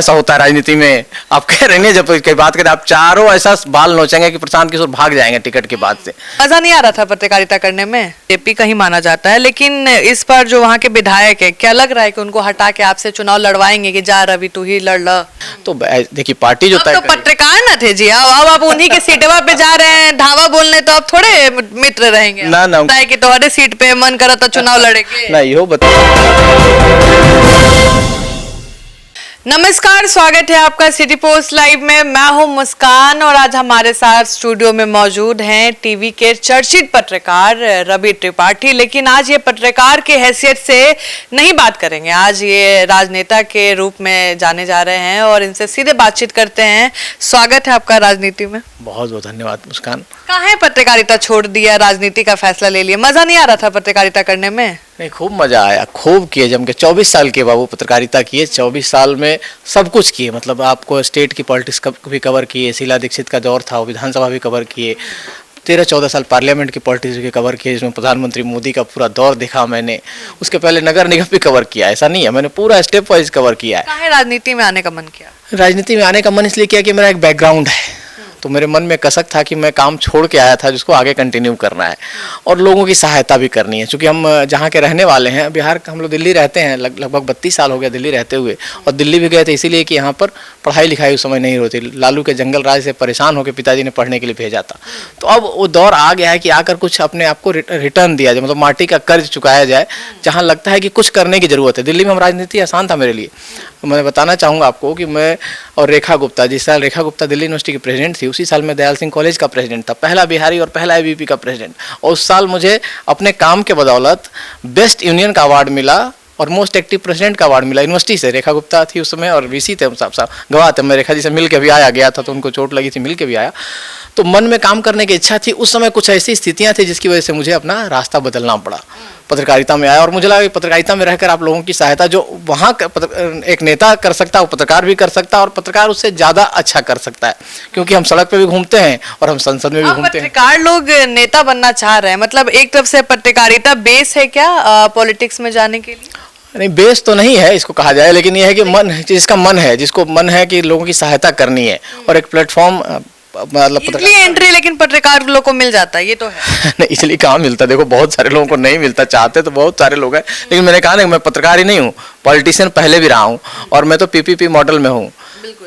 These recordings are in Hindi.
ऐसा होता है राजनीति में। आप कह रहे हैं जब कोई बात करें आप चारों ऐसा बाल नोचेंगे कि प्रशांत किशोर भाग जाएंगे टिकट के बाद से। मजा नहीं आ रहा था पत्रकारिता करने में, जेपी का ही माना जाता है, लेकिन इस बार जो वहाँ के विधायक है, क्या लग रहा है कि उनको हटा के आपसे चुनाव लड़वाएंगे कि जा रवि तू ही लड़ ल? तो देखिए पार्टी जो तो पत्रकार न थे जी, अब आप उन्हीं के सीटवा पे जा रहे हैं धावा बोलने, तो आप थोड़े मित्र रहेंगे ना कि तुम्हारे सीट पे मन करा तो चुनाव लड़ेंगे ना, यो बता। नमस्कार, स्वागत है आपका सिटी पोस्ट लाइव में। मैं हूं मुस्कान और आज हमारे साथ स्टूडियो में मौजूद हैं टीवी के चर्चित पत्रकार रवि त्रिपाठी। लेकिन आज ये पत्रकार की हैसियत से नहीं बात करेंगे, आज ये राजनेता के रूप में जाने जा रहे हैं और इनसे सीधे बातचीत करते हैं। स्वागत है आपका राजनीति में। बहुत बहुत धन्यवाद मुस्कान। कहाँ पत्रकारिता छोड़ दिया, राजनीति का फैसला ले लिया? मजा नहीं आ रहा था पत्रकारिता करने में? नहीं, खूब मजा आया, खूब किए जम के। 24 साल के बाबू पत्रकारिता किए, 24 साल में सब कुछ किए। मतलब आपको स्टेट की पॉलिटिक्स भी कवर किए, शीला दीक्षित का दौर था, विधानसभा भी कवर किए, 13-14 साल पार्लियामेंट की पॉलिटिक्स भी कवर किए, जिसमें प्रधानमंत्री मोदी का पूरा दौर देखा मैंने। उसके पहले नगर निगम भी कवर किया, ऐसा नहीं है, मैंने पूरा स्टेप वाइज कवर किया है। कहाँ राजनीति में आने का मन किया? राजनीति में आने का मन इसलिए किया कि मेरा एक बैकग्राउंड है, तो मेरे मन में कसक था कि मैं काम छोड़ के आया था जिसको आगे कंटिन्यू करना है और लोगों की सहायता भी करनी है। क्योंकि हम जहाँ के रहने वाले हैं, बिहार का, हम लोग दिल्ली रहते हैं, लगभग 32 साल हो गया दिल्ली रहते हुए। और दिल्ली भी गए थे इसीलिए कि यहाँ पर पढ़ाई लिखाई उस समय नहीं होती। लालू के जंगल राज से परेशान होकर पिताजी ने पढ़ने के लिए भेजा था। तो अब वो दौर आ गया है कि आकर कुछ अपने आप को रिटर्न दिया जाए, मतलब माटी का कर्ज चुकाया जाए, जहाँ लगता है कि कुछ करने की ज़रूरत है। दिल्ली में हम राजनीति आसान था मेरे लिए। मैं बताना चाहूँगा आपको कि मैं और रेखा गुप्ता, जिस साल रेखा गुप्ता दिल्ली यूनिवर्सिटी की प्रेसिडेंट थी, उसी साल मैं दयाल सिंह कॉलेज का प्रेसिडेंट था, पहला बिहारी और पहला एबीपी का प्रेसिडेंट। और उस साल मुझे अपने काम के बदौलत बेस्ट यूनियन का अवार्ड मिला और मोस्ट एक्टिव प्रेसिडेंट का अवार्ड मिला यूनिवर्सिटी से। रेखा गुप्ता थी उस समय और वीसी थे, साहब गवाह थे। मैं रेखा जी से मिल के भी आया, गया था तो उनको चोट लगी थी, मिल के भी आया। तो मन में काम करने की इच्छा थी। उस समय कुछ ऐसी स्थितियां थी जिसकी वजह से मुझे अपना रास्ता बदलना पड़ा, पत्रकारिता में आया। और मुझे लगा कि पत्रकारिता में रहकर आप लोगों की सहायता जो वहाँ एक नेता कर सकता है, वो पत्रकार भी कर सकता है और पत्रकार उससे ज़्यादा अच्छा कर सकता है। क्योंकि हम सड़क पे भी घूमते हैं और हम संसद में भी घूमते हैं। पत्रकार लोग नेता बनना चाह रहे हैं, मतलब एक तरफ से पत्रकारिता बेस है क्या पॉलिटिक्स में जाने के लिए? नहीं, बेस तो नहीं है इसको कहा जाए, लेकिन यह है कि मन, जिसका मन है, जिसको मन है कि लोगों की सहायता करनी है और एक प्लेटफॉर्म, मतलब एंट्री लेकिन पत्रकार लोगों को मिल जाता है, ये तो है। नहीं, इसलिए कहाँ मिलता, देखो बहुत सारे लोगों को नहीं मिलता, चाहते तो बहुत सारे लोग हैं। लेकिन मैंने कहा ना, मैं पत्रकार ही नहीं हूँ, पॉलिटिशियन पहले भी रहा हूँ और मैं तो पीपीपी मॉडल में हूँ।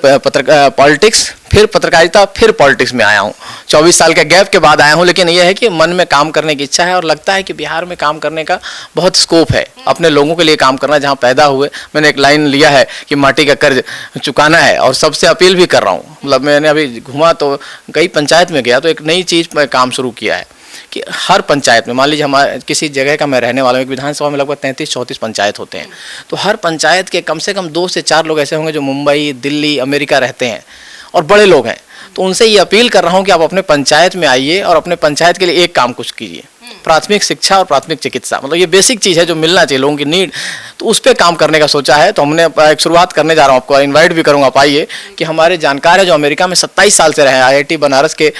पॉलिटिक्स, फिर पत्रकारिता, फिर पॉलिटिक्स में आया हूँ। 24 साल के गैप के बाद आया हूँ। लेकिन यह है कि मन में काम करने की इच्छा है और लगता है कि बिहार में काम करने का बहुत स्कोप है, अपने लोगों के लिए काम करना, जहाँ पैदा हुए। मैंने एक लाइन लिया है कि माटी का कर्ज चुकाना है और सबसे अपील भी कर रहा हूँ। मतलब मैंने अभी घूमा तो कई पंचायत में गया तो एक नई चीज़ में काम शुरू किया है कि हर पंचायत में, मान लीजिए हमारे किसी जगह का मैं रहने वाला हूँ, एक विधानसभा में लगभग 33-34 पंचायत होते हैं, तो हर पंचायत के कम से कम 2 से 4 लोग ऐसे होंगे जो मुंबई, दिल्ली, अमेरिका रहते हैं और बड़े लोग हैं। तो उनसे ये अपील कर रहा हूँ कि आप अपने पंचायत में आइए और अपने पंचायत के लिए एक काम कुछ कीजिए। प्राथमिक शिक्षा और प्राथमिक चिकित्सा, मतलब ये बेसिक चीज़ है जो मिलना चाहिए लोगों की नीड, तो उस पर काम करने का सोचा है। तो हमने एक शुरुआत करने जा रहा हूँ, आपको इनवाइट भी करूँगा, आप आइए। कि हमारे जानकार है जो अमेरिका में 27 साल से रहे हैं, IIT बनारस के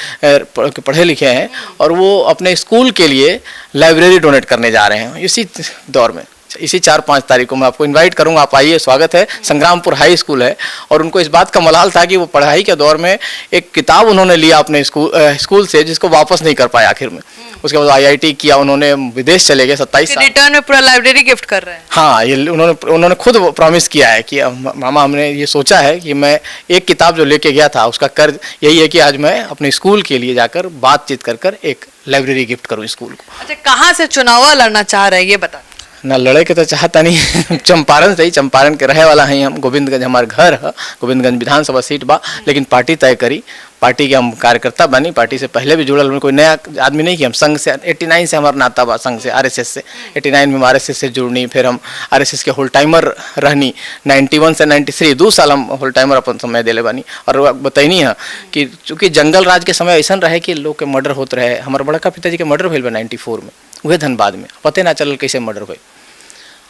पढ़े लिखे हैं और वो अपने स्कूल के लिए लाइब्रेरी डोनेट करने जा रहे हैं इसी दौर में। इसी 4-5 तारीख को मैं आपको इनवाइट करूंगा, आप आइए, स्वागत है। संग्रामपुर हाई स्कूल है और उनको इस बात का मलाल था कि वो पढ़ाई के दौर में एक किताब उन्होंने लिया अपने स्कूल से, जिसको वापस नहीं कर पाए आखिर में। उसके बाद IIT किया, उन्होंने विदेश चले गए 27 साल। रिटर्न में पूरा लाइब्रेरी गिफ्ट कर रहे हैं। हाँ, ये उन्होंने खुद प्रॉमिस किया है कि मामा, हमने ये सोचा है कि मैं एक किताब जो लेके गया था उसका कर्ज यही है कि आज मैं अपने स्कूल के लिए जाकर बातचीत कर एक लाइब्रेरी गिफ्ट करूँ स्कूल को। अच्छा, कहाँ से चुनाव लड़ना चाह रहे हैं ये बता? ना लड़े के तो चाहता नहीं चंपारण से ही, चंपारण के रहे वाला है हम। गोविंदगंज हमारे घर है, गोविंदगंज विधानसभा सीट बा। लेकिन पार्टी तय करी, पार्टी के हम कार्यकर्ता बनी, पार्टी से पहले भी जुड़ल, कोई नया आदमी नहीं कि हम संघ से 89 से हमारा नाता बा, संघ से, RSS से 89 में हम RSS से जुड़नी, फिर हम RSS के होल टाइमर रहनी 91 से 93, 2 साल हम होल टाइमर अपन समय दिले बानी। और बताइनी है कि चूँकि जंगल राज के समय ऐसा रहे कि लोग के मर्डर होते रहे। हमारे बड़का पिताजी के मर्डर भेल 94 में, वह धनबाद में, पते ना चल कैसे मर्डर हुए।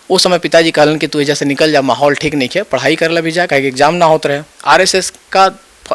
उस समय पिताजी कहलन कि तू एजा से निकल जा, माहौल ठीक नहीं है, पढ़ाई कर ला भी जा, कहीं एग्जाम ना होते रहे। RSS का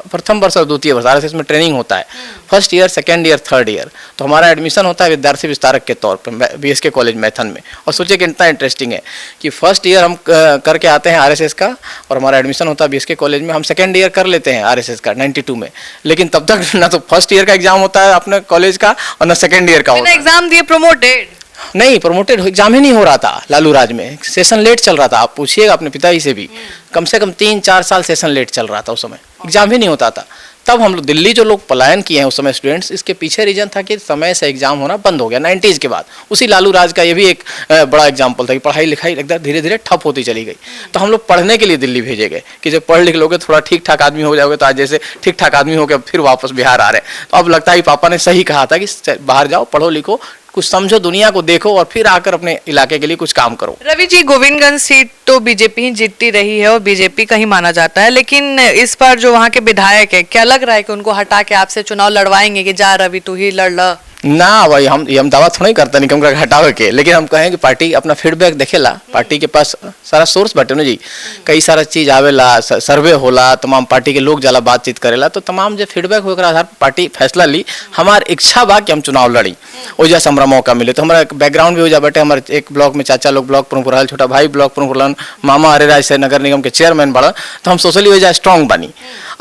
प्रथम वर्ष और द्वितीय वर्ष आरएसएस में ट्रेनिंग होता है, first year, second year, third year. तो हमारा एडमिशन होता है विद्यार्थी विस्तारक के तौर पर बीएसके कॉलेज मैथन में। और सोचिए कि इतना इंटरेस्टिंग है कि फर्स्ट ईयर हम करके आते हैं आरएसएस का, और हमारा एडमिशन होता है बीएसके कॉलेज में। हम सेकेंड ईयर कर लेते हैं आरएसएस का 92 में, लेकिन तब तक ना तो फर्स्ट ईयर का एग्जाम होता है अपने कॉलेज का और ना सेकेंड ईयर का होता है। एग्जाम दिए प्रमोटेड? नहीं, प्रमोटेड एग्जाम ही नहीं हो रहा था लालू राज में, सेशन लेट चल रहा था। आप पूछिएगा अपने पिताजी से भी, कम से कम 3-4 साल सेशन लेट चल रहा था उस समय, एग्जाम ही नहीं होता था। तब हम लोग दिल्ली जो लोग पलायन किए हैं उस समय स्टूडेंट्स, इसके पीछे रीजन था कि समय से एग्जाम होना बंद हो गया 90s के बाद। उसी लालू राज का ये भी एक बड़ा एग्जाम्पल था कि पढ़ाई लिखाई एकदम धीरे धीरे ठप होती चली गई। तो हम लोग पढ़ने के लिए दिल्ली भेजे गए कि जब पढ़ लिख लोगे थोड़ा ठीक ठाक आदमी हो जाओगे। तो आज जैसे ठीक ठाक आदमी हो गया फिर वापस बिहार आ रहे हैं। तो अब लगता है कि पापा ने सही कहा था कि बाहर जाओ, पढ़ो लिखो, कुछ समझो, दुनिया को देखो और फिर आकर अपने इलाके के लिए कुछ काम करो। रवि जी, गोविंदगंज सीट तो बीजेपी ही जीतती रही है और बीजेपी का ही माना जाता है, लेकिन इस बार जो वहाँ के विधायक है, क्या लग रहा है कि उनको हटा के आपसे चुनाव लड़वाएंगे कि जा रवि तू ही लड़ ल? ना भाई, हम दावा थोड़ा ही करता निकम का हटावे के, लेकिन हम कहें कि पार्टी अपना फीडबैक देखेला। पार्टी के पास सारा सोर्स बाटे ना जी, कई सारा चीज आवेला, सर्वे होला, तमाम पार्टी के लोग जाला बातचीत करेला। तो तमाम जो फीडबैक होकर आधार पर पार्टी फैसला ली। हमार इच्छा बा कि हम चुनाव लड़ी, वजह से हमारा मौका मिले। तो हमारा बैकग्राउंड भी हो जा बैठे, हमारे एक ब्लॉक में चाचा लोग ब्लॉक प्रमुख रहल, छोटा भाई ब्लॉक प्रमुख रहन, मामा हरेराज से नगर निगम के चेयरमैन बड़ा। तो हम सोशली वजह स्ट्रॉन्ग बनी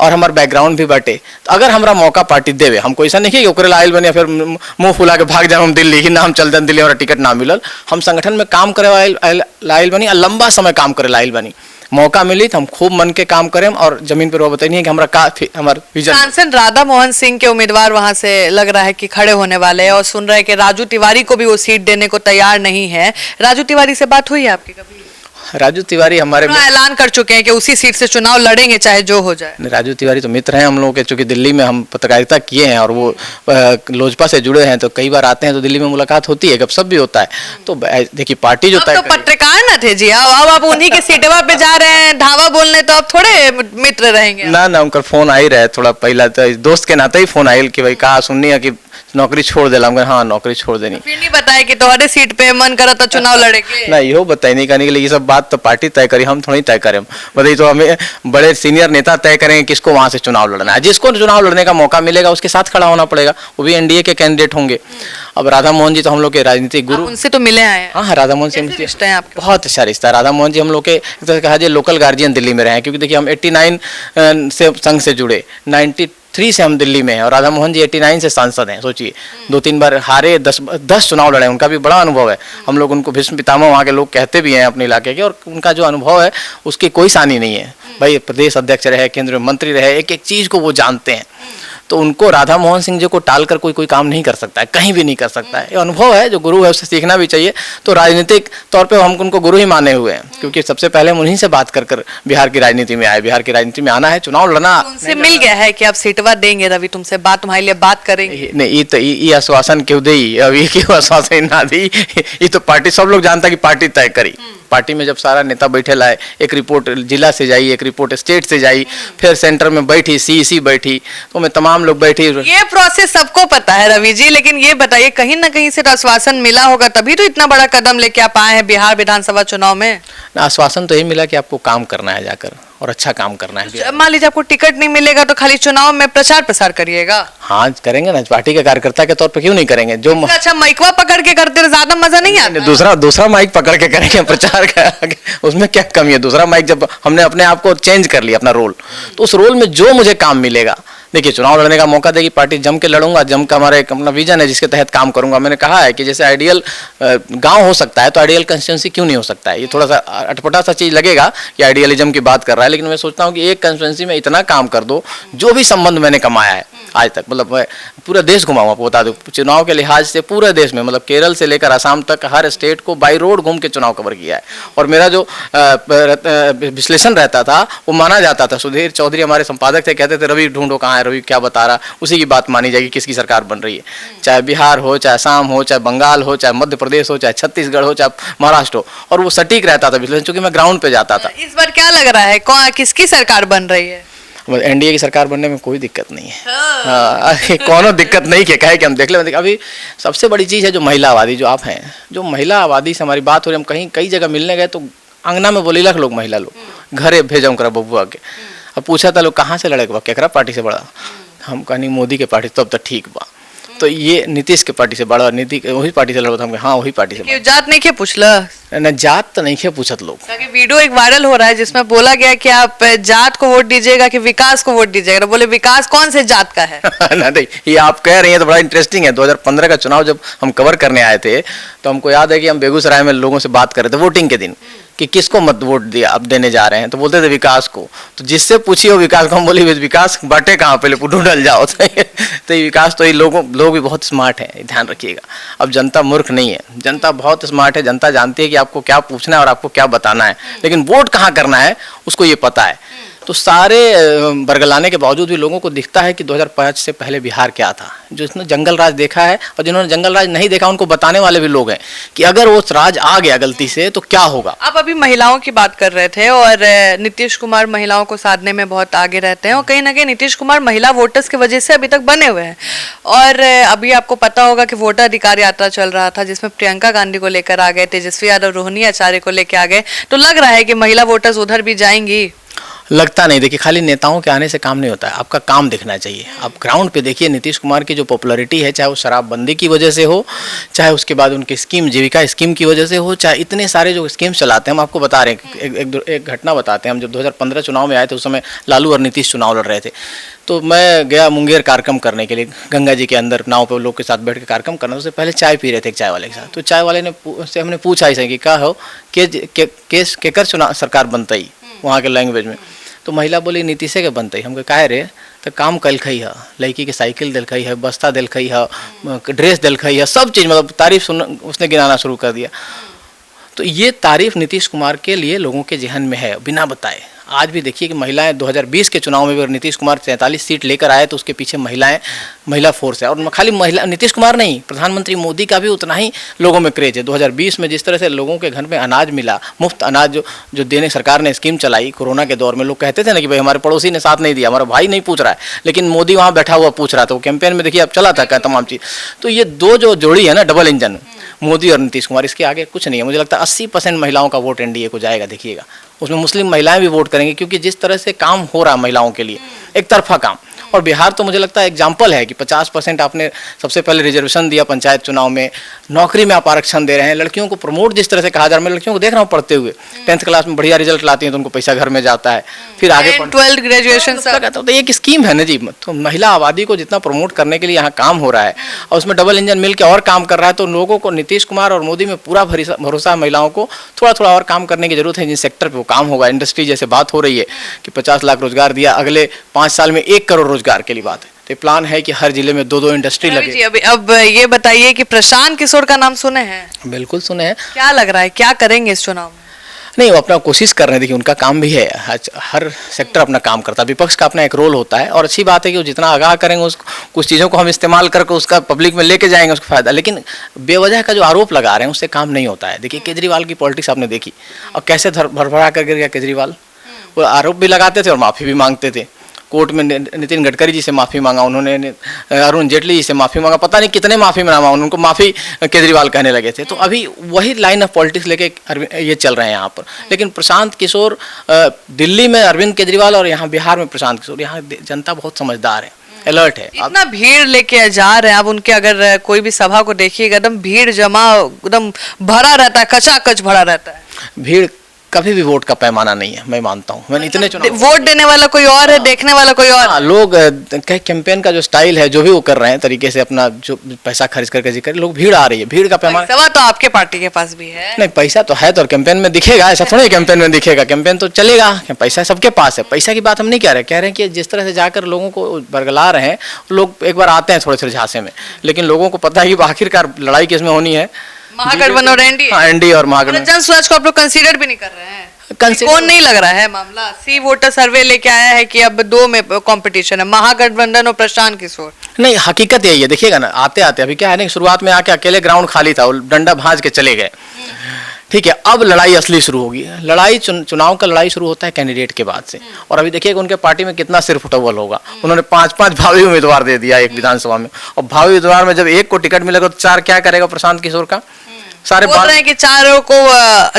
और हमारा बैकग्राउंड भी बाटे। तो अगर हमारा मौका पार्टी देवे, हमको ऐसा नहीं कि ओकरे लाइल बने फिर मुंह फुला के भाग जाए हम दिल्ली कि ना हम चलते दिल्ली, हमारा टिकट ना मिलल। हम संगठन में काम करे लाइल बनी और लंबा समय काम करे लाइल बनी। मौका मिली तो हम खूब मन के काम करें और जमीन पर वो बताइए कि हमारा विजन। सांसद राधा मोहन सिंह के उम्मीदवार वहां से लग रहा है कि खड़े होने वाले हैं और सुन रहे हैं कि राजू तिवारी को भी वो सीट देने को तैयार नहीं है। राजू तिवारी से बात हुई है आपकी कभी? राजू तिवारी हमारे ऐलान कर चुके हैं कि उसी सीट से चुनाव लड़ेंगे चाहे जो हो जाए। राजू तिवारी तो मित्र हैं हम लोगों के, चूंकि दिल्ली में हम पत्रकारिता किए हैं और वो लोजपा से जुड़े हैं, तो कई बार आते हैं तो दिल्ली में मुलाकात होती है, गपशप भी होता है। तो देखिए पार्टी जो तो पत्रकार न थे जी, अब आप उन्हीं के सीटवा पे जा रहे हैं धावा बोलने, तो अब थोड़े मित्र रहेंगे? ना उनका फोन आ ही रहा है, थोड़ा पहला तो दोस्त के नाते ही फोन आयल कि भाई कहा सुननी है कि नौकरी छोड़ देला। हाँ, नौकरी छोड़ देनी। फिर नहीं बताया कि तुम्हारे सीट पे मन करा तो चुनाव लड़ेंगे? ना, यो बताई नहीं करने के लिए, ये सब बात तो पार्टी तय करी, हम थोड़ी तय करें। बताइए, तो हमें बड़े सीनियर नेता तय करेंगे किसको वहां से चुनाव लड़ना है। जिसको चुनाव लड़ने का मौका मिलेगा उसके साथ खड़ा होना पड़ेगा, वो भी एनडीए के कैंडिडेट होंगे। अब राधा मोहन जी तो हम लोग के राजनीतिक गुरु, उनसे तो मिले हैं? हाँ, राधा मोहन से रिश्ते हैं आपके? बहुत अच्छा रिश्ता है। राधा मोहन जी हम लोग के कहा जाए लोकल गार्जियन दिल्ली में रहे हैं, क्योंकि देखिए हम 89 से संघ से जुड़े, 93 से हम दिल्ली में हैं और राधा मोहन जी 89 से सांसद हैं। सोचिए, 2-3 बार हारे, 10 चुनाव लड़े, उनका भी बड़ा अनुभव है। हम लोग उनको भीष्म पितामह वहाँ के लोग कहते भी हैं अपने इलाके के, और उनका जो अनुभव है उसकी कोई सानी नहीं है। भाई प्रदेश अध्यक्ष रहे, केंद्रीय मंत्री रहे, एक एक चीज को वो जानते हैं। तो उनको राधा मोहन सिंह जी को टालकर कोई काम नहीं कर सकता है, कहीं भी नहीं कर सकता है। ये अनुभव है, जो गुरु है उससे सीखना भी चाहिए। तो राजनीतिक तौर पे हम उनको गुरु ही माने हुए हैं, क्योंकि सबसे पहले हम उन्हीं से बात कर बिहार की राजनीति में आए। बिहार की राजनीति में आना है, चुनाव लड़ना। उनसे मिल गया है कि आप सीटवा देंगे रवि, तुमसे बात, तुम्हारे लिए बात करेंगे? नहीं, ये आश्वासन क्यों दे, अभी क्यों आश्वासन ना दी। ये तो पार्टी, सब लोग जानता है कि पार्टी तय करी। पार्टी में जब सारा नेता बैठे लाए, एक रिपोर्ट जिला से जाई, एक रिपोर्ट स्टेट से जाई, फिर सेंटर में बैठी, सीईसी बैठी, तो मैं तमाम लोग बैठी। ये प्रोसेस सबको पता है रवि जी, लेकिन ये बताइए कहीं ना कहीं से आश्वासन मिला होगा, तभी तो इतना बड़ा कदम लेके आप आए हैं बिहार विधानसभा चुनाव में। आश्वासन तो यही मिला कि आपको काम करना है जाकर और अच्छा काम करना है। मान लीजिए आपको टिकट नहीं मिलेगा तो खाली चुनाव में प्रचार प्रसार करिएगा? हाँ, करेंगे ना, पार्टी के कार्यकर्ता के तौर पे क्यों नहीं करेंगे। जो अच्छा, माइकवा पकड़ के करते तो ज्यादा मजा नहीं आता? दूसरा माइक पकड़ के करेंगे प्रचार का, उसमें क्या कमी है। दूसरा माइक, जब हमने अपने आप को चेंज कर लिया अपना रोल, तो उस रोल में जो मुझे काम मिलेगा, देखिए चुनाव लड़ने का मौका देगी पार्टी, जम के लड़ूंगा, जम का हमारा एक अपना विजन है जिसके तहत काम करूंगा। मैंने कहा है कि जैसे आइडियल गांव हो सकता है तो आइडियल कंस्टिट्यूंसी क्यों नहीं हो सकता है। ये थोड़ा सा अटपटा सा चीज लगेगा कि आइडियलिज्म की बात कर रहा है, लेकिन मैं सोचता हूँ कि एक कंस्टिट्यूंसी में इतना काम कर दो, जो भी संबंध मैंने कमाया है आज तक, मतलब मैं पूरा देश घुमाऊँ, आपको बता दूं चुनाव के लिहाज से पूरे देश में, मतलब केरल से लेकर आसाम तक हर स्टेट को बाई रोड घूम के चुनाव कवर किया है। और मेरा जो विश्लेषण रहता था वो माना जाता था। सुधीर चौधरी हमारे संपादक थे, कहते थे रवि ढूंढो कहाँ है, रवि क्या बता रहा, उसी की बात मानी जाएगी किसकी सरकार बन रही है। चाहे बिहार हो, चाहे असम हो, चाहे बंगाल हो, चाहे मध्य प्रदेश हो, चाहे छत्तीसगढ़ हो, चाहे महाराष्ट्र हो, और वो सटीक रहता था विश्लेषण, चूंकि मैं ग्राउंड पे जाता था। इस बार क्या लग रहा है, कौन किसकी सरकार बन रही है? एनडीए की सरकार बनने में कोई दिक्कत नहीं है। कोनो दिक्कत नहीं है, कहे कि हम देख ले। अभी सबसे बड़ी चीज़ है जो महिला आबादी, जो आप हैं, जो महिला आबादी से हमारी बात हो रही, हम कहीं कई जगह मिलने गए तो अंगना में बोली लाख लोग, महिला लोग घरे भेजम कर बबुआ के। अब पूछा था लोग कहाँ से लड़ेगा, केकरा पार्टी से बड़ा, हम कहनी मोदी के पार्टी, तब तो ठीक बा। तो ये नीतीश के पार्टी से बड़ा, नीति वही पार्टी से लड़ा, हम हाँ वही पार्टी से क्यों जात नहीं के पूछला? न जात तो नहीं खे पूछत लोग। ताकि वीडियो एक वायरल हो रहा है जिसमें बोला गया कि आप जात को वोट दीजिएगा कि विकास को वोट दीजिएगा, बोले विकास कौन से जात का है? नहीं, ये आप कह रही हैं तो बड़ा इंटरेस्टिंग है। 2015 का चुनाव जब हम कवर करने आए थे तो हमको याद है कि हम बेगूसराय में लोगों से बात कर रहे थे वोटिंग के दिन कि किसको मत वोट दिया अब देने जा रहे हैं, तो बोलते थे विकास को। तो जिससे पूछिए वो विकास को, हम बोले विकास बांटे कहाँ, पहले ढूंढल जाओ। तो ये विकास तो ये लोग भी बहुत स्मार्ट हैं, ध्यान रखिएगा। अब जनता मूर्ख नहीं है, जनता बहुत स्मार्ट है। जनता जानती है कि आपको क्या पूछना है और आपको क्या बताना है, लेकिन वोट कहाँ करना है उसको ये पता है। तो सारे बरगलाने के बावजूद भी लोगों को दिखता है कि 2005 से पहले बिहार क्या था। जिसने जंगल राज देखा है और जिन्होंने जंगल राज नहीं देखा उनको बताने वाले भी लोग हैं कि अगर वो राज आ गया गलती से तो क्या होगा। आप अभी महिलाओं की बात कर रहे थे और नीतीश कुमार महिलाओं को साधने में बहुत आगे रहते हैं और कहीं ना कहीं नीतीश कुमार महिला वोटर्स की वजह से अभी तक बने हुए हैं। और अभी आपको पता होगा कि वोटर अधिकार यात्रा चल रहा था जिसमें प्रियंका गांधी को लेकर आ गए, तेजस्वी यादव रोहिणी आचार्य को लेकर आ गए, तो लग रहा है कि महिला वोटर्स उधर भी जाएंगी। लगता नहीं। देखिए खाली नेताओं के आने से काम नहीं होता है, आपका काम दिखना चाहिए। आप ग्राउंड पे देखिए नीतीश कुमार की जो पॉपुलैरिटी है, चाहे वो शराबबंदी की वजह से हो, चाहे उसके बाद उनकी स्कीम जीविका स्कीम की वजह से हो, चाहे इतने सारे जो स्कीम्स चलाते हैं। हम आपको बता रहे हैं एक घटना बताते हैं। हम जब 2015 चुनाव में आए थे उस समय लालू और नीतीश चुनाव लड़ रहे थे। तो मैं गया मुंगेर कार्यक्रम करने के लिए, गंगा जी के अंदर नाव पर लोग के साथ बैठ के कार्यक्रम करना। उससे पहले चाय पी रहे थे एक चाय वाले के साथ। तो चाय वाले ने से हमने पूछा ऐसे कि क्या हो केकर चुनाव सरकार बनतई वहाँ के लैंग्वेज में। तो महिला बोली नीतीशे के बनते। हमको काहे रे, तो काम कलखई है, लड़की के साइकिल दिलखई है, बस्ता दिलखई है, ड्रेस दिलखई है, सब चीज़ मतलब तारीफ सुन उसने गिनाना शुरू कर दिया। तो ये तारीफ नीतीश कुमार के लिए लोगों के जहन में है बिना बताए। आज भी देखिए कि महिलाएं 2020 के चुनाव में भी नीतीश कुमार 43 सीट लेकर आए तो उसके पीछे महिला फोर्स है। और खाली महिला नीतीश कुमार नहीं, प्रधानमंत्री मोदी का भी उतना ही लोगों में क्रेज है। 2020 में जिस तरह से लोगों के घर में अनाज मिला, मुफ्त अनाज जो देने सरकार ने स्कीम चलाई कोरोना के दौर में। लोग कहते थे ना कि भाई हमारे पड़ोसी ने साथ नहीं दिया, हमारा भाई नहीं पूछ रहा है, लेकिन मोदी वहाँ बैठा हुआ पूछ रहा था। वो कैंपेन में देखिए अब चला था क्या तमाम चीज़। तो ये दो जो जोड़ी है ना, डबल इंजन, मोदी और नीतीश कुमार, इसके आगे कुछ नहीं है। मुझे लगता है 80% महिलाओं का वोट एनडीए को जाएगा। देखिएगा उसमें मुस्लिम महिलाएं भी वोट करेंगी, क्योंकि जिस तरह से काम हो रहा है महिलाओं के लिए, एक तरफा काम। और बिहार तो मुझे लगता है एग्जाम्पल है कि 50% आपने सबसे पहले रिजर्वेशन दिया पंचायत चुनाव में, नौकरी में आप आरक्षण दे रहे हैं, लड़कियों को प्रमोट जिस तरह से कहा जा रहा है। मैं लड़कियों को देख रहा हूँ पढ़ते हुए, 10th क्लास में बढ़िया रिजल्ट लाती हैं तो उनको पैसा घर में जाता है, फिर आगे 12th ग्रेजुएशन। तो ये एक स्कीम है ना जी। तो महिला आबादी को जितना प्रमोट करने के लिए यहाँ काम हो रहा है और उसमें डबल इंजन मिल के और काम कर रहा है, तो लोगों को नीतीश कुमार और मोदी में पूरा भरोसा है। महिलाओं को थोड़ा थोड़ा और काम करने की जरूरत है। जिस सेक्टर पर वो काम होगा, इंडस्ट्री जैसे बात हो रही है कि 50 लाख रोजगार दिया, अगले 5 साल में 1 करोड़ रोजगार के लिए बात है। तो प्लान है कि हर जिले में 2-2 इंडस्ट्री लगे। जी अब ये बताइए कि प्रशांत किशोर का नाम सुने हैं? बिल्कुल सुने हैं। क्या लग रहा है, क्या करेंगे इस चुनाव में? नहीं, वो अपना कोशिश कर रहे हैं। देखिए उनका काम भी है, हर सेक्टर अपना काम करता है, विपक्ष का अपना एक रोल होता है। और अच्छी बात है कि वो जितना आगाह करेंगे उस कुछ चीज़ों को हम इस्तेमाल करके उसका पब्लिक में लेके जाएंगे, उसका फायदा। लेकिन बेवजह का जो आरोप लगा रहे हैं उससे काम नहीं होता है। देखिए केजरीवाल की पॉलिटिक्स आपने देखी और कैसे भरभरा कर गिर गया केजरीवाल। वो आरोप भी लगाते थे और माफ़ी भी मांगते थे। कोर्ट में नितिन गडकरी जी से माफ़ी मांगा उन्होंने, अरुण जेटली जी से माफ़ी मांगा, पता नहीं कितने माफ़ी मांगा उनको, माफ़ी केजरीवाल कहने लगे थे। तो अभी वही लाइन ऑफ पॉलिटिक्स लेके ये चल रहे हैं यहाँ पर। लेकिन प्रशांत किशोर, दिल्ली में अरविंद केजरीवाल और यहाँ बिहार में प्रशांत किशोर, यहाँ जनता बहुत समझदार है, अलर्ट है। इतना भीड़ लेके जा रहे हैं, अब उनके अगर कोई भी सभा को देखिएगा एकदम भीड़ जमा, एकदम भरा रहता है, कचाकच भरा रहता है। भीड़ कभी भी वोट का पैमाना नहीं है, मैं मानता हूँ। मैंने इतने चुनाव, वोट देने वाला कोई और है, देखने वाला कोई और। लोग कैंपेन का जो स्टाइल है, जो भी वो कर रहे हैं तरीके से, अपना जो पैसा खर्च करके जिक्र, लोग भीड़ आ रही है, भीड़ का पैमाना। पैसा तो आपके पार्टी के पास भी है। नहीं, पैसा तो है तो कैंपेन में दिखेगा, ऐसा थोड़ा कैंपेन में दिखेगा, कैंपेन तो चलेगा। पैसा सबके पास है, पैसा की बात हम नहीं कह रहे हैं कि जिस तरह से जाकर लोगों को बरगला रहे हैं, लोग एक बार आते हैं थोड़े थोड़े झांसे में, लेकिन लोगों को पता है कि आखिरकार लड़ाई किसमें होनी है, महागठबंधन और एनडीए। हाँ, एनडीए और महागठबंधन। जन स्वराज को आप लोग कंसीडर भी नहीं कर रहे हैं? कौन नहीं लग रहा है मामला? सी वोटर सर्वे लेके आया है कि अब 2 में कंपटीशन है, महागठबंधन और प्रशांत किशोर। नहीं, हकीकत यही है। देखिएगा ना, आते आते अभी क्या है ना, शुरुआत में आके अकेले ग्राउंड खाली था, डंडा भांज के चले गए। ठीक है, अब लड़ाई असली शुरू होगी। लड़ाई चुनाव का लड़ाई शुरू होता है कैंडिडेट के बाद से। और अभी देखिएगा उनके पार्टी में कितना सिर फुटबल होगा। उन्होंने 5-5 भावी उम्मीदवार दे दिया एक विधानसभा में, और भावी उम्मीदवार में जब एक को टिकट मिलेगा तो 4 क्या करेगा प्रशांत किशोर का? सारे बोल रहे हैं कि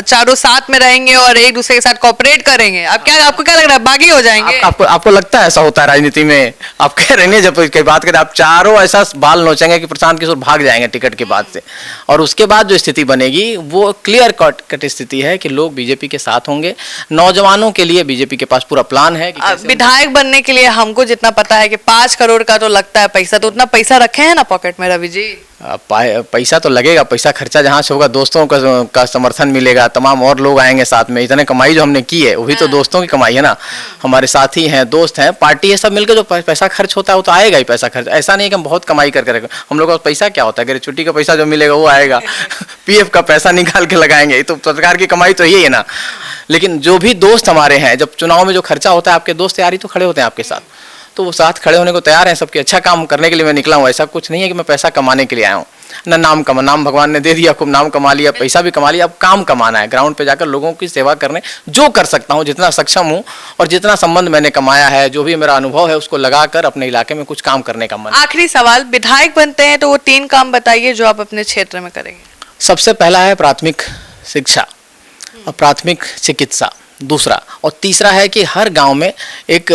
चारों साथ में रहेंगे और एक दूसरे के साथ कोऑपरेट करेंगे। आपको क्या लग रहा है, बागी हो जाएंगे? आपको लगता है ऐसा होता है राजनीति में? आप कह रहे हैं जब की बात करें, आप चारों ऐसा बाल नोचेंगे कि प्रशांत किशोर भाग जाएंगे टिकट के बाद से, और उसके बाद जो स्थिति बनेगी वो क्लियर कट स्थिति है कि लोग बीजेपी के साथ होंगे। नौजवानों के लिए बीजेपी के पास पूरा प्लान है कि विधायक बनने के लिए हमको जितना पता है कि 5 करोड़ का तो लगता है पैसा, तो उतना पैसा रखे हैं ना पॉकेट में रवि जी? पैसा तो लगेगा, पैसा खर्चा जहाँ से होगा दोस्तों का समर्थन मिलेगा, तमाम और लोग आएंगे साथ में। इतने कमाई जो हमने की है वो भी तो दोस्तों की कमाई है ना, हमारे साथी हैं, दोस्त हैं, पार्टी है, सब मिलकर जो पैसा खर्च होता है वो तो आएगा ही पैसा खर्च। ऐसा नहीं है कि हम बहुत कमाई करके रखें। हम लोग का पैसा क्या होता है, ग्रेचुटी का पैसा जो मिलेगा वो आएगा पीएफ का पैसा निकाल के लगाएंगे, तो सरकार की कमाई तो यही है ना। लेकिन जो भी दोस्त हमारे हैं, जब चुनाव में जो खर्चा होता है, आपके दोस्त यारी तो खड़े होते हैं आपके साथ, तो वो साथ खड़े होने को तैयार हैं सबके। अच्छा काम करने के लिए मैं निकला हूँ, ऐसा कुछ नहीं है कि मैं पैसा कमाने के लिए आया हूँ ना। नाम भगवान ने दे दिया, खूब नाम कमा लिया, पैसा भी कमा लिया, अब काम कमाना है, ग्राउंड पे जाकर लोगों की सेवा करने जो कर सकता हूँ, जितना सक्षम हूँ और जितना संबंध मैंने कमाया है, जो भी मेरा अनुभव है उसको लगाकर अपने इलाके में कुछ काम करने का मन। आखिरी सवाल, विधायक बनते हैं तो वो 3 काम बताइए जो आप अपने क्षेत्र में करेंगे। सबसे पहला है प्राथमिक शिक्षा और प्राथमिक चिकित्सा, दूसरा और तीसरा है कि हर गांव में एक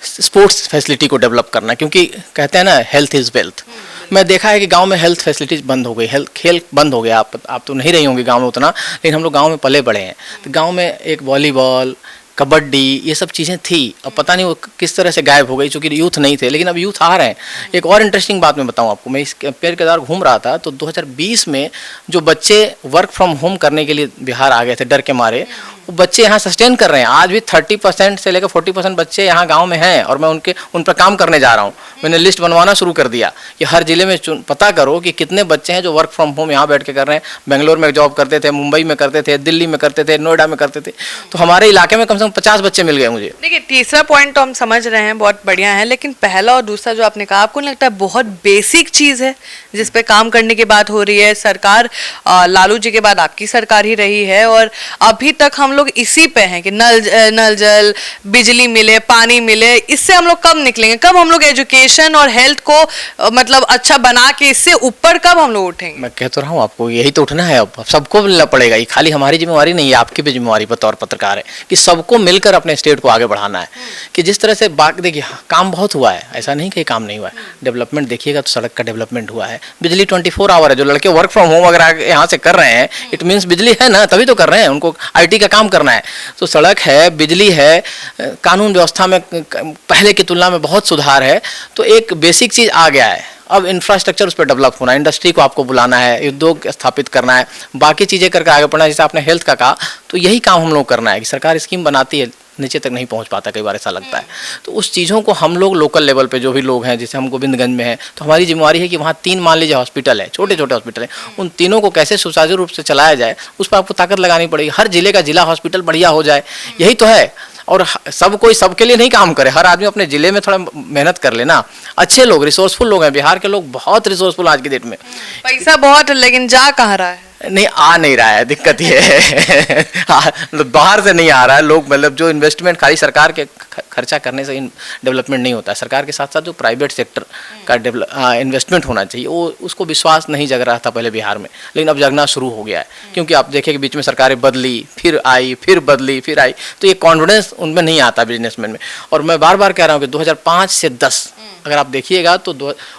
स्पोर्ट्स फैसिलिटी को डेवलप करना, क्योंकि कहते हैं ना हेल्थ इज़ वेल्थ। मैं देखा है कि गांव में हेल्थ फैसिलिटीज बंद हो गई, खेल बंद हो गया। आप तो नहीं रही होंगी गांव में उतना, लेकिन हम लोग गांव में पले बड़े हैं, तो गांव में एक वॉलीबॉल, कबड्डी, ये सब चीज़ें थी, अब पता नहीं वो किस तरह से गायब हो गई, क्योंकि यूथ नहीं थे, लेकिन अब यूथ आ रहे हैं। एक और इंटरेस्टिंग बात मैं बताऊं आपको, मैं इस पेड़ के दौर घूम रहा था तो 2020 में जो बच्चे वर्क फ्रॉम होम करने के लिए बिहार आ गए थे डर के मारे, वो बच्चे यहाँ सस्टेन कर रहे हैं। आज भी 30% से लेकर 40% बच्चे यहाँ गांव में हैं, और मैं उन पर काम करने जा रहा हूँ। मैंने लिस्ट बनवाना शुरू कर दिया कि हर जिले में पता करो कि कितने बच्चे हैं जो वर्क फ्रॉम होम यहाँ बैठ के कर रहे हैं। बेंगलोर में जॉब करते थे, मुंबई में करते थे, दिल्ली में करते थे, नोएडा में करते थे, तो हमारे इलाके में कम से कम 50 बच्चे मिल गए मुझे। देखिए, तीसरा पॉइंट तो हम समझ रहे हैं, बहुत बढ़िया है, लेकिन पहला और दूसरा जो आपने कहा, आपको नहीं लगता है बहुत बेसिक चीज़ है जिस पे काम करने की बात हो रही है? सरकार लालू जी के बाद आपकी सरकार ही रही है, और अभी तक हम लोग इसी पे हैं कि नल जल, बिजली मिले, पानी मिले। इससे हम लोग कब निकलेंगे? कब हम लोग एजुकेशन और हेल्थ को मतलब अच्छा बना के इससे ऊपर कब हम लोग उठेंगे? मैं कह तो रहा हूँ आपको, यही तो उठना है, अब सबको मिलना पड़ेगा। ये खाली हमारी जिम्मेवारी नहीं है, आपकी भी जिम्मेवारी बतौर पत्रकार है कि सबको मिलकर अपने स्टेट को आगे बढ़ाना है। कि जिस तरह से देखिए, काम बहुत हुआ है, ऐसा नहीं कि काम नहीं हुआ है। डेवलपमेंट देखिएगा तो सड़क का डेवलपमेंट हुआ है, बिजली 24 आवर है। जो लड़के वर्क फ्रॉम होम अगर यहाँ से कर रहे हैं, इट मीन्स बिजली है ना, तभी तो कर रहे हैं, उनको IT का काम करना है। तो सड़क है, बिजली है, कानून व्यवस्था में पहले की तुलना में बहुत सुधार है, तो एक बेसिक चीज़ आ गया है। अब इंफ्रास्ट्रक्चर उस पर डेवलप होना है, इंडस्ट्री को आपको बुलाना है, उद्योग स्थापित करना है, बाकी चीज़ें करके आगे बढ़ना है। जैसे आपने हेल्थ का कहा, तो यही काम हम लोग करना है कि सरकार स्कीम बनाती है, नीचे तक नहीं पहुंच पाता, कई बार ऐसा लगता है। तो उस चीज़ों को हम लोग लोकल लेवल पे जो भी लोग हैं, जैसे हम गोविंदगंज में हैं, तो हमारी जिम्मेवारी है कि वहाँ 3 मान लीजिए हॉस्पिटल है, छोटे छोटे हॉस्पिटल हैं, उन तीनों को कैसे सुचारू रूप से चलाया जाए, उस पर आपको ताकत लगानी पड़ेगी। हर जिले का जिला हॉस्पिटल बढ़िया हो जाए, यही तो है। और सब कोई सबके लिए नहीं काम करे, हर आदमी अपने जिले में थोड़ा मेहनत कर लेना। अच्छे लोग, रिसोर्सफुल लोग हैं, बिहार के लोग बहुत रिसोर्सफुल आज की डेट में। पैसा बहुत है, लेकिन जा कहाँ रहा है? नहीं, आ नहीं रहा है, दिक्कत ये है। मतलब बाहर से नहीं आ रहा है लोग, मतलब जो इन्वेस्टमेंट खाली सरकार के खर्चा करने से डेवलपमेंट नहीं होता है। सरकार के साथ साथ जो प्राइवेट सेक्टर का इन्वेस्टमेंट होना चाहिए, वो उसको विश्वास नहीं जग रहा था पहले बिहार में, लेकिन अब जगना शुरू हो गया है। क्योंकि आप देखें कि बीच में सरकारें बदली, फिर आई, फिर बदली, फिर आई, तो ये कॉन्फिडेंस उनमें नहीं आता बिजनेसमैन में। और मैं बार बार कह रहा हूँ कि 2005 से 10 अगर आप देखिएगा तो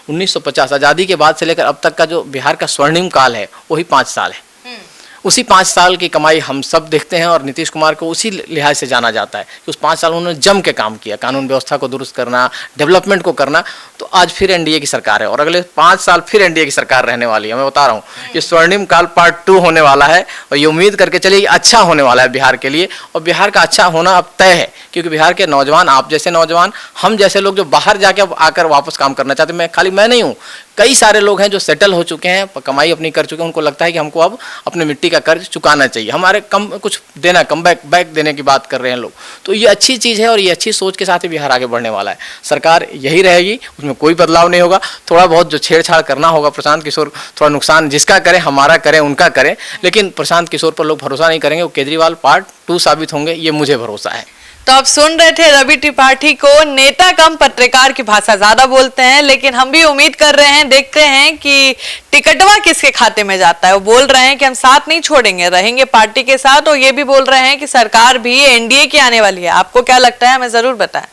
1950 आज़ादी के बाद से लेकर अब तक का जो बिहार का स्वर्णिम काल है, वही 5 साल है। उसी 5 साल की कमाई हम सब देखते हैं, और नीतीश कुमार को उसी लिहाज से जाना जाता है कि उस 5 साल उन्होंने जम के काम किया, कानून व्यवस्था को दुरुस्त करना, डेवलपमेंट को करना। तो आज फिर एनडीए की सरकार है, और अगले 5 साल फिर एनडीए की सरकार रहने वाली है। मैं बता रहा हूँ, ये स्वर्णिम काल पार्ट 2 होने वाला है, और ये उम्मीद करके चलिए अच्छा होने वाला है बिहार के लिए। और बिहार का अच्छा होना अब तय है, क्योंकि बिहार के नौजवान, आप जैसे नौजवान, हम जैसे लोग जो बाहर जाके अब आकर वापस काम करना चाहते हैं, मैं नहीं हूँ, कई सारे लोग हैं जो सेटल हो चुके हैं, कमाई अपनी कर चुके हैं, उनको लगता है कि हमको अब अपने मिट्टी का कर्ज चुकाना चाहिए, हमारे कुछ देना, बैक देने की बात कर रहे हैं लोग। तो ये अच्छी चीज़ है, और ये अच्छी सोच के साथ ही बिहार आगे बढ़ने वाला है। सरकार यही रहेगी, उसमें कोई बदलाव नहीं होगा। थोड़ा बहुत जो छेड़छाड़ करना होगा, प्रशांत किशोर थोड़ा नुकसान जिसका करें, हमारा करें, उनका करें, लेकिन प्रशांत किशोर पर लोग भरोसा नहीं करेंगे। वो केजरीवाल पार्ट 2 साबित होंगे, ये मुझे भरोसा है। तो आप सुन रहे थे रवि त्रिपाठी को। नेता कम पत्रकार की भाषा ज्यादा बोलते हैं, लेकिन हम भी उम्मीद कर रहे हैं, देखते हैं कि टिकटवा किसके खाते में जाता है। वो बोल रहे हैं कि हम साथ नहीं छोड़ेंगे, रहेंगे पार्टी के साथ, और ये भी बोल रहे हैं कि सरकार भी एनडीए की आने वाली है। आपको क्या लगता है, हमें जरूर बताएं।